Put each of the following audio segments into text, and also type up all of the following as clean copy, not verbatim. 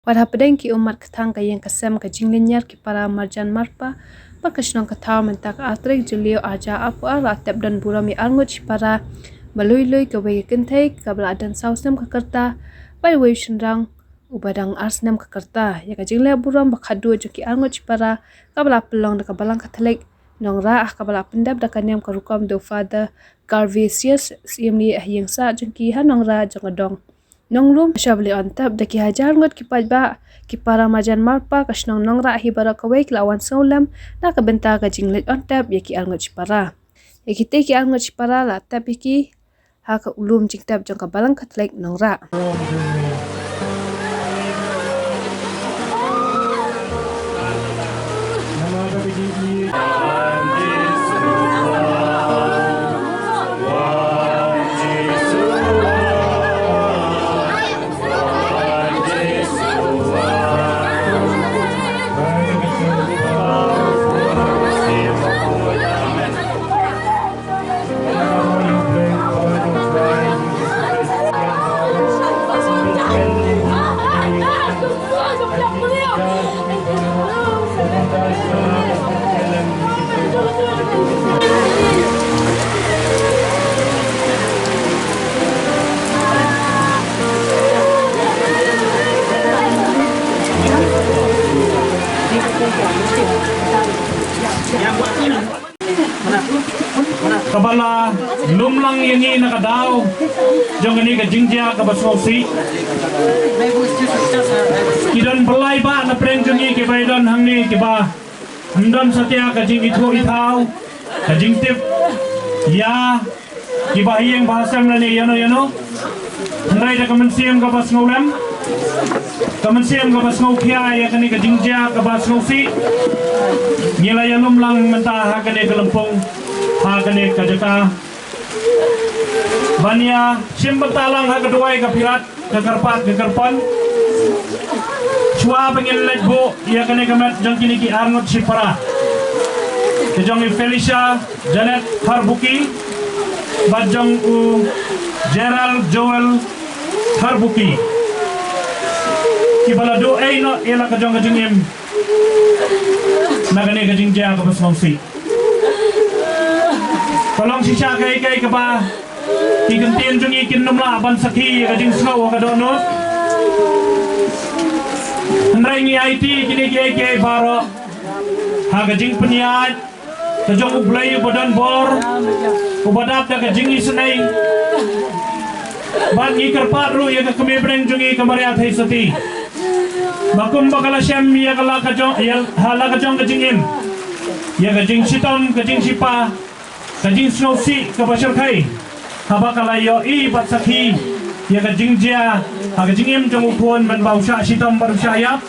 Wadha pedeng ki umat ketang ka yang kasem ka jinglinyar ki para marjan marpa pakasnong kataw mentak atrik julio aja apu ara tep dan burami anguch para balui lui ka wei kentai ka beladan sausnam ka kerta bai wei shenrang ubadang arsnam ka kerta ya ka jingle buram bakhadu juki anguch para ka bela pelong da ka balang katalik nongra ah ka bela pendap da kanyam ka rukam do father Carvisius siamni ahyang sa jengki hanongra jangadong Nonglum shabli antap daki hajar ngot kipajba kipara majan marpa kasnong nongra hibara kawai lawan saulam na kabenta ka jinglet antap yaki alngot chipara yaki te ki alngot chipara la tap yaki ha ka ulum jingtap jangka balang katlek nongra Kabala lumlang yangi nakadaw jong gani ka jingjia ka baswasi kidan belai ba na preng jongi ke baidan hangni ke ba handon satya ka jing itho ithau ka jingtip ya ki ba hieng bahasam lani yano handai da kamansiam ka basngolam kamansiam ka basngau khia ya kani ka jingjia ka baswasi nila yanum lang mentah ha kani ka lempong Hagane kajaka Bania simbatalang hagaduay kapirat kakarpat kakarpan Chua pengen lejbo ia kene kamat jang kini ki arngot sipara Kejong Felicia Janet Harbuki Bajong u Gerald Joel Harbuki Kibala do no ela kejong kejengim Nagane kejeng jang kapasmongsi Tolong sisa kai ke ba Kigentian jungi kinum la ban sakhi ka jing snow ka donut Andrai ngi IT kini ke baro ha ka jing peniat ka jong ublai badan bor ubadap da ka jing isnai ban ngi karpat ru ya ka kami breng jungi kamaria thai sati bakum bakala syam ya kala ka jong ya hala ka jong ka jingim ya ka jing sitom ka jing sipa Kajing snowsi ke basir kai haba kalayo i bat sakhi ya kajing jia ha kajing im jong upon man bausha sitam baru syayap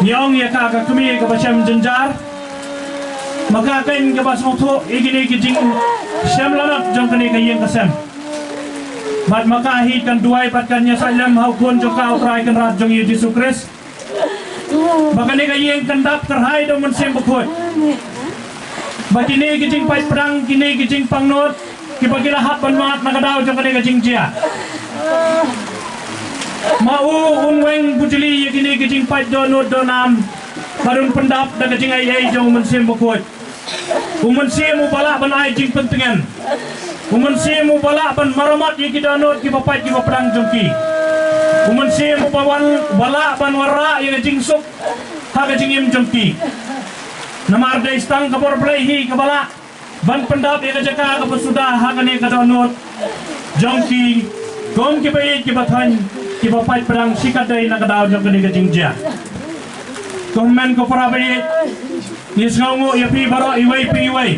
nyong ya ka kami ke basam jenjar maka kain ke bas moto igini kajing syam lanap jong kani kayeng kasam bat maka hi kan duai bat kan nya salam hau pun jong ka utrai kan rat jong Yesus Kristus maka ni kayeng kendap terhai do men sem bukut Bakini kijing pait perang kini kijing pangnot kibagi lahat banmat nakadaw jong kani kijing jia mau unweng bujili kini kijing pait donot donam barun pendap da kijing ai jong mensim bukut umensim ubala ban ai jing pentingan umensim ubala ban maramat yiki donot ki bapait ki perang jongki umensim ubawan bala ban warra yang jing sup ha kijing im jongki Namar da istang kabor play kabala ban pendap ya kajaka kapasuda hakane kadonot jongki gom ki bai ki bathan ki bapai perang sikat dai nakadaw jong kani kajingja komen ko para bai nisngongo ya pi baro iwai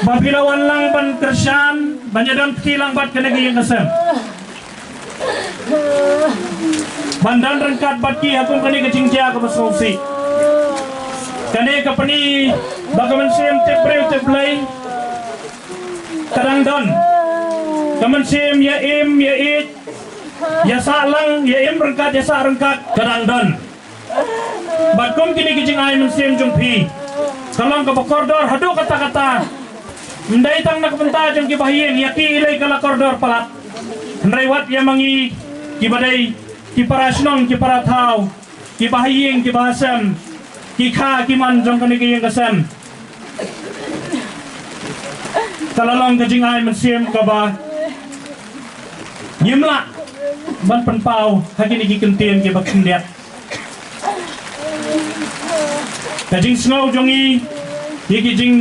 babilawan lang ban kersan banyadan kilang bat kene ki yang kasem bandan rengkat bat ki hakum kani kajingja kapasusi Kani kapani bagaman sim teplay kadang don kaman sim ya im ya it ya salang ya im rengkat ya sa rengkat kadang don bakum kini kijing ay man sim jumpi kalang ka koridor hadu kata-kata Ndai tang nak benta jong ki bahiyeng yaki ilay kala koridor palat. Ndai wat ya mangi ki badai ki para snong ki para thau ki bahayeng ki bahasam ki kha ki man jong kani ki yang kasam talalong ka jing ai man siam ka ba nyimla ban pan pau hakini ki kentien ki bakin dia ka jing snow jongi ki jing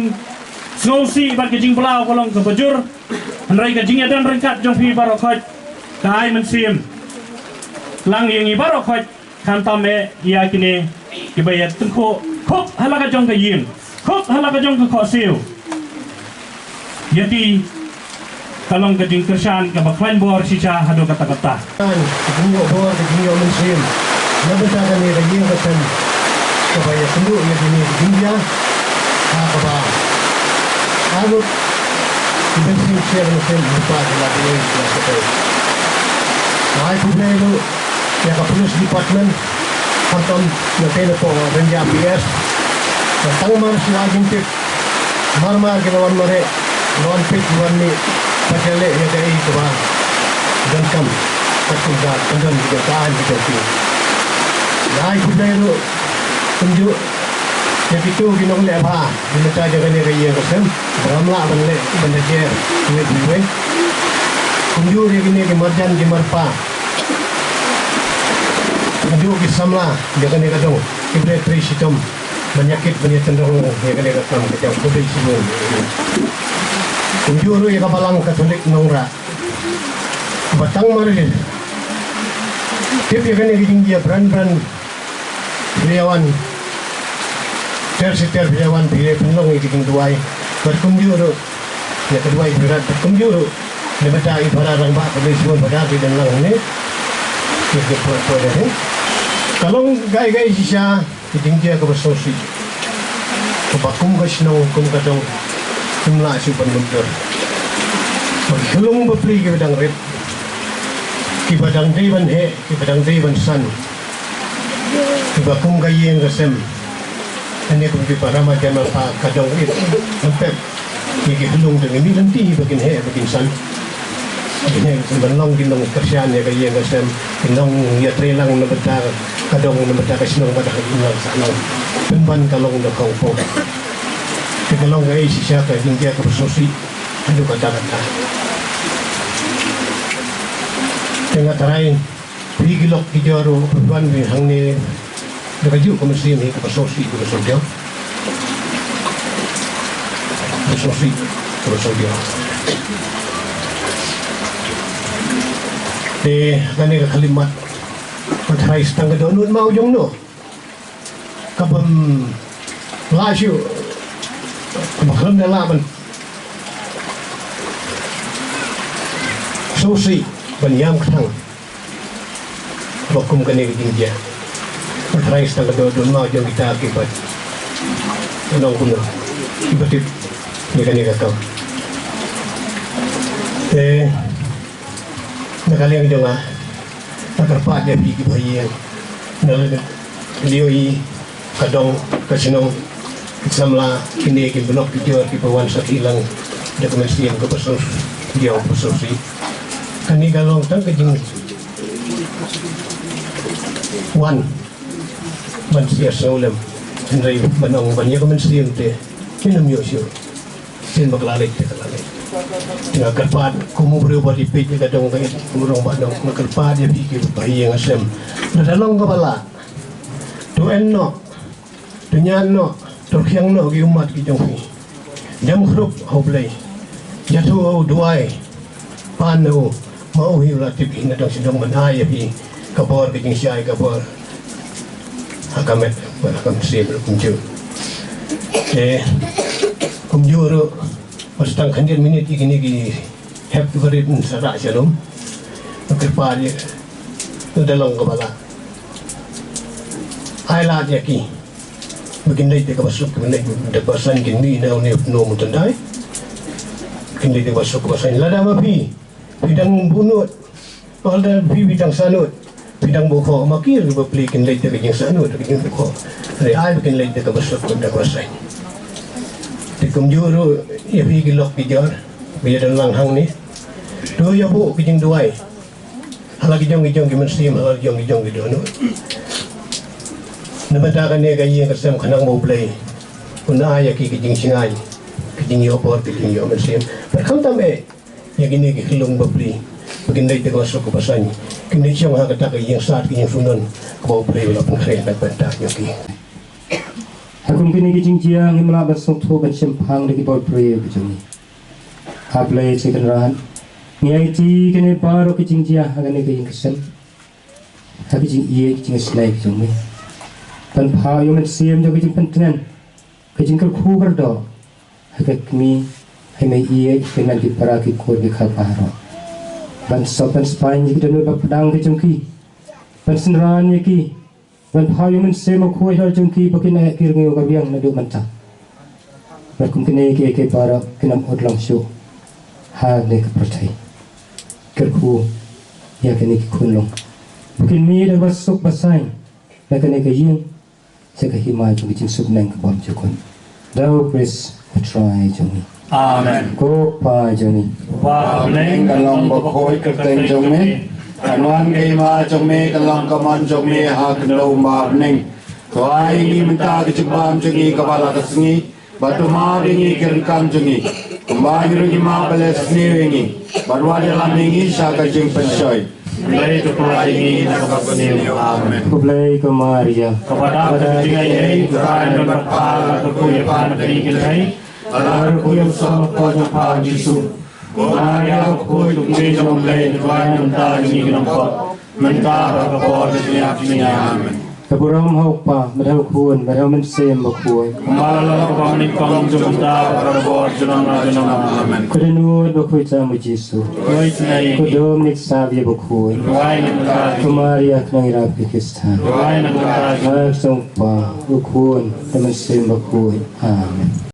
snow si ba ki jing blau kolong ka bajur anrai ka jing adan rengkat jong fi baro khoj ka ai man siam lang yang ibaro khoj kan tame ya kini ki bayat tengko khop halaka jong ka yim khop halaka jong ka kho siu yati kalong ka jing kersan ka baklan bor sicha hado kata-kata Jingo bor ke jingo mensim. Nabenta kan ni rajin katan. Kabaya tendu ya dini India. Kaba. Alu bensin share mesin lupa dalam dia itu. Hai punya itu ya ka police department kanton na telepo renja PS. Tang mar sila gintik. Mar ginawan mare. Lawan pit wan ni pagale ya dai ko ba. Dan kam tertunggal dan juga tahan di tepi. Naik kuda itu tunjuk yang itu ginong lepa di mata jaga ni kaya kesem ramla banle bandajer ini dua tunjuk dia gini kemarjan kemarpa tunjuk kisamla jaga ni kadang kibret trisitom penyakit cenderung jaga ni kadang kecam kuda isimu tunjuk yang kapalang katolik nongra batang margin tip ya kan yang dia brand Beliawan ter Beliawan bila penolong yang duai berkumjuru ya kedua berat berkumjuru lebih pada orang bak semua pada dan lang ini kita buat ini kalau gai sisa dia ke bersosi kebakum kesnong kum kadang jumlah super bentur bergelung beli ke bedang red ki badang dewan he ki badang dewan san ki bakum gayeng gasem ane kum ki para macam apa kadang it empet ki hulung dengan ni nanti bagian he bagian san ini sebenarnya ginong kerjaan ya gayeng gasem ginong ya trelang na betar kadang na betar kasnong pada ginong sanong penban kalong na kaupo ki kalong gai sisa ka jinja ka bersosi anu kata-kata tengah terain pigilok kijaro perban bin hangne dekaju komisi ni ke sosi ke sosia kane kalimat patrai stang donut mau jong no kabam lasyu maklam dalaman sosi banyam kang bakum kene dia patrai stang donut mau jong kita akibat nong kuno ibatit ni kane kakau nakaliang jong nakarpat dia pergi bayang lioi kadong kasinong samla kini ki blok ki jor ki pawan sa ilang dokumentasi yang ke pesos dia pesosi kani galong tang kejing wan ban sia solem sendiri banong ban ya dokumentasi te kinam yosyo sin baklalik te kalalik tengah kerpat kumu berubah di page kadang kayak kumurong badong kerpat dia pikir bayi yang asem dalam kepala tu enno tu nyano tu hiang no ki umat ki jongfi jam khrup hoblai jatuh duai panu mau hiula tip ina dong sidong manaya pi kabor ki jing syai kabor hakamet bakam sil kunju kumjuru Pastang kandian minit ini ki have to read sarak shalom kerpa dia tu dalam kepala highlight ya ki begini dia masuk begini dia pasan kini dah ni no mutandai kini dia masuk pasan lada mapi bidang bunut ada bidang sanut bidang boko makir beli kini dia kini sanut kini boko dari ai begini dia masuk bidang pasan dikumjuru ya pergi lok pijar biar dalam hang ni dua ya bu kijing duai halagi jong kimensim halagi jong dono namatakan ne gayi kasam khanang mo play una ya ki kijing singai kijing yo por kijing yo mensim berkham tame ya gini ki hilung bapli begindai te kosok ko pasani kini siang ha kata ki yang sat ki yang sunan ko play wala pun kre tak benda yo ki Hakum kini kijing jiang himla basok tho ban simpang de ki bol play kijing ha play chicken ran ngai ti kini paro kijing jiang ha kini kijing kesem ha kijing ie kijing slai kijing me pan pha yo men sim jo kijing pentengan kijing ker khu ber do ha mi hai mai ie kenan di para ki ko di kha paro ban sopan spain ki danu bak pedang ki jungki ban senran ye ki ban pha yo men sim ko hal jungki bakin ai kir ngi ga biang na du manta berkum kini ke para kinam odlang shu ha ne ka percaya ker khu ya kini ki kunlong bakin mi da basuk basai na kini ke yin se ka himai jung jing suk nang ka bom jukun dau pres try jung Amen. ko pa jung Wa neng kalong bakoi kerteng jong me anwan ke ma jong me kalong kaman jong me ha kno ma neng tuai ni minta ke jebam jengi kepala kesengi batu ma ringi kerkam jengi kembali ringi ma beles ni ringi barwa dalam ringi saka jeng pensoy Lay to pray na kapatid. Amen. ko play ko maria Kepada ketinggian ini, Tuhan dan berkala kekuatan ketinggian ini, agar kuyup sama kota Tuhan Yesus. Maria kuyup menjong lay Tuhan mentah ini kenapa mentah kepada dunia. Amen. kaburam hau pa madhau kun madhau men sem bakoi Kembali kami kong jumpa berbuat jenama. Amen. ko denu bakoi ta mu jisu Koi senai, ko dom nik savia bakoi koi mentah, ko maria knang ira pikistan koi mentah. ha song pa ukun temen sem bakoi amen